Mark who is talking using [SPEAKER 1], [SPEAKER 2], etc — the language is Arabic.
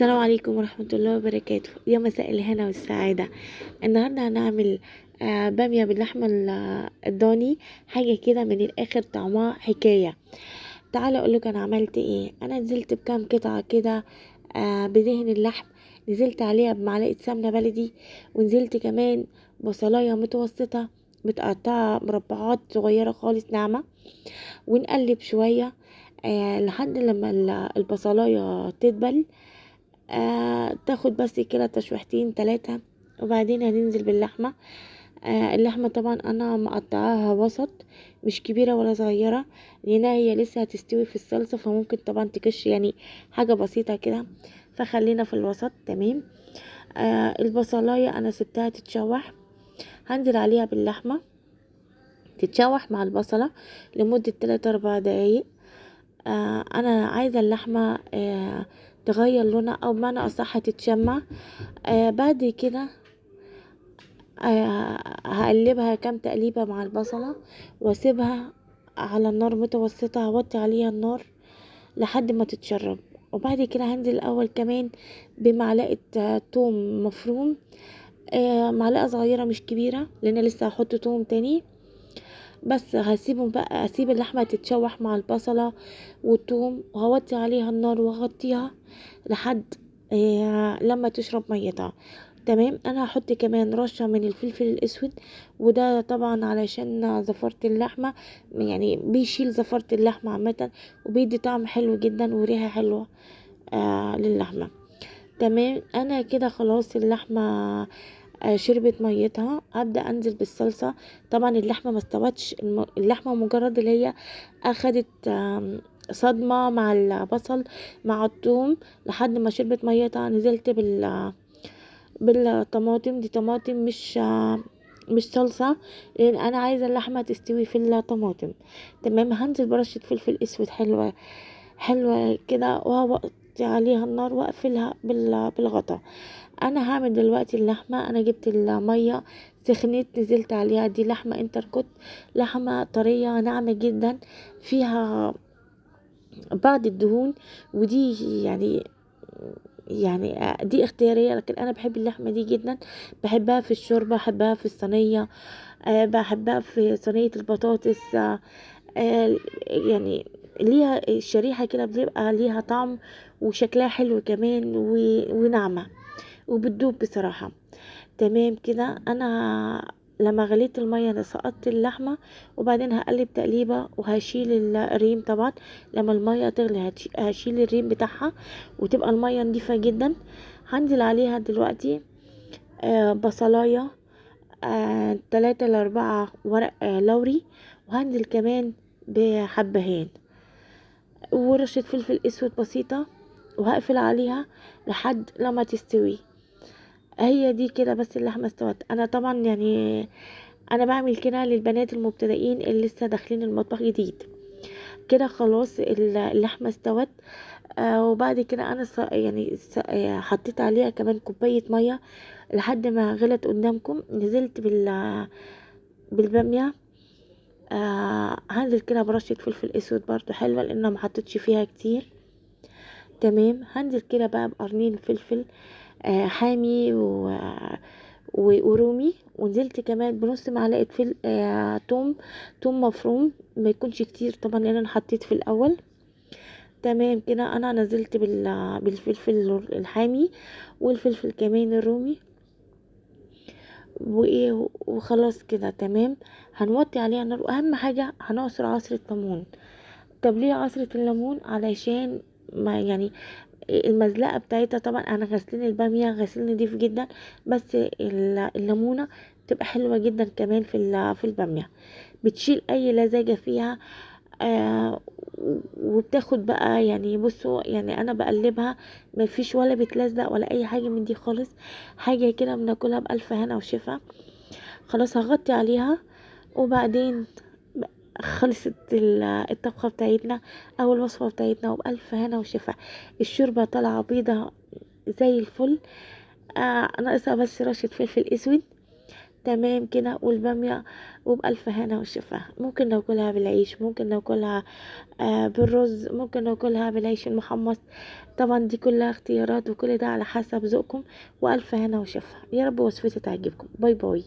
[SPEAKER 1] السلام عليكم ورحمة الله وبركاته. يا مساء الهنا والسعادة. النهاردة هنعمل بامية باللحمة الضاني، حاجة كده من الآخر طعمها حكاية. تعالى أقولك أنا عملت إيه. أنا نزلت بكام قطعة كده بدهن اللحم، نزلت عليها بمعلقة سمنة بلدي، ونزلت كمان بصلاية متوسطة متقطعة مربعات صغيرة خالص ناعمة، ونقلب شوية لحد لما البصلاية تدبل، تاخد بس كده تشويحتين 3، وبعدين هننزل باللحمة. اللحمة طبعا انا مقطعاها وسط، مش كبيرة ولا صغيرة، لان هي لسه هتستوي في الصلصة، فممكن طبعا تكش يعني حاجة بسيطة كده، فخلينا في الوسط. تمام. البصلاية انا سبتها تتشوح، هنزل عليها باللحمة تتشوح مع البصلة لمدة 3 4 دقايق. انا عايزة اللحمة تغير لونها، او بمعنى اصح تتشمع. بعد كده هقلبها كام تقليبة مع البصلة، واسيبها على النار متوسطة، هوطي عليها النار لحد ما تتشرب. وبعد كده هنزل الاول كمان بمعلقة توم مفروم، معلقة صغيرة مش كبيرة، لان لسه هحط توم تاني. بس هسيبهم بقى، اسيب اللحمة تتشوح مع البصلة والثوم، وهوطي عليها النار واغطيها لحد لما تشرب ميتها. تمام. انا هحط كمان رشة من الفلفل الاسود، وده طبعا علشان زفرة اللحمة، يعني بيشيل زفرة اللحمة عامة، وبيدي طعم حلو جدا وريحة حلوة للحمة. تمام. انا كده خلاص اللحمة شربت ميتها، هبدأ انزل بالصلصة. طبعا اللحمة ما استوتش، اللحمة مجرد اللي هي اخدت صدمة مع البصل مع الثوم لحد ما شربت ميتها. نزلت بالطماطم، دي طماطم مش صلصة، لان انا عايزة اللحمة تستوي في الطماطم. تمام. هنزل برشة فلفل اسود حلوة حلوة كده، وهوطي عليها النار واقفلها بالغطا. انا هعمل دلوقتي اللحمة. انا جبت المية سخنت، نزلت عليها. دي لحمة انتركوت، لحمة طرية ناعمة جدا، فيها بعض الدهون، ودي يعني دي اختيارية، لكن انا بحب اللحمة دي جدا. بحبها في الشوربة، بحبها في الصينية، بحبها في صينية البطاطس. يعني ليها الشريحة كده، بتبقى ليها طعم وشكلها حلو كمان وناعمة وبتدوب بصراحة. تمام كده. انا لما غليت المية انا سقطت اللحمة، وبعدين هقلب تقليبة، وهشيل الريم طبعا. لما المية تغلي هشيل الريم بتاعها، وتبقى المية نضيفة جدا. هنزل عليها دلوقتي بصلاية 3 ل4 ورق لوري، وهنزل كمان بحبهان ورشة فلفل اسود بسيطة، وهقفل عليها لحد لما تستوي. هي دي كده بس اللحمة استوت. انا طبعا يعني انا بعمل كده للبنات المبتدئين اللي لسه داخلين المطبخ جديد. كده خلاص اللحمة استوت. وبعد كده انا حطيت عليها كمان كوباية مية لحد ما غلت قدامكم. نزلت بالبامية. هنزل كده برشة فلفل اسود برضو حلوة، لان ما حطيتش فيها كتير. تمام. هنزل كده بقى بقرنين فلفل حامي ورومي، ونزلت كمان بنص معلقه فل توم مفروم، ما يكونش كتير طبعا لان انا حطيت في الاول. تمام كده. انا نزلت بالفلفل الحامي والفلفل كمان الرومي، وايه وخلاص كده. تمام. هنوطي عليها النار، واهم حاجه هنعصر عصره ليمون. طب ليه عصره الليمون؟ علشان ما يعني المزلقه بتاعتها، طبعا انا غسلين الباميه غسيل نضيف جدا، بس الليمونه بتبقى حلوه جدا كمان في الباميه، بتشيل اي لزاجه فيها. وبتاخد بقى يعني بصوا، يعني انا بقلبها ما فيش ولا بتلزق ولا اي حاجه من دي خالص، حاجه كده بناكلها بالف هنا وشفا. خلاص هغطي عليها، وبعدين خلصت الطبخة بتاعتنا او الوصفة بتاعتنا، وبألف هنا وشفا. الشوربة طالعة بيضة زي الفل. ناقصها بس رشة فلفل اسود. تمام كده. والبامية وبألف هنا وشفا، ممكن ناكلها بالعيش، ممكن ناكلها بالرز، ممكن ناكلها بالعيش المحمص. طبعا دي كلها اختيارات، وكل ده على حسب ذوقكم. وألف هنا وشفا، يا رب وصفتي تعجبكم. باي باي.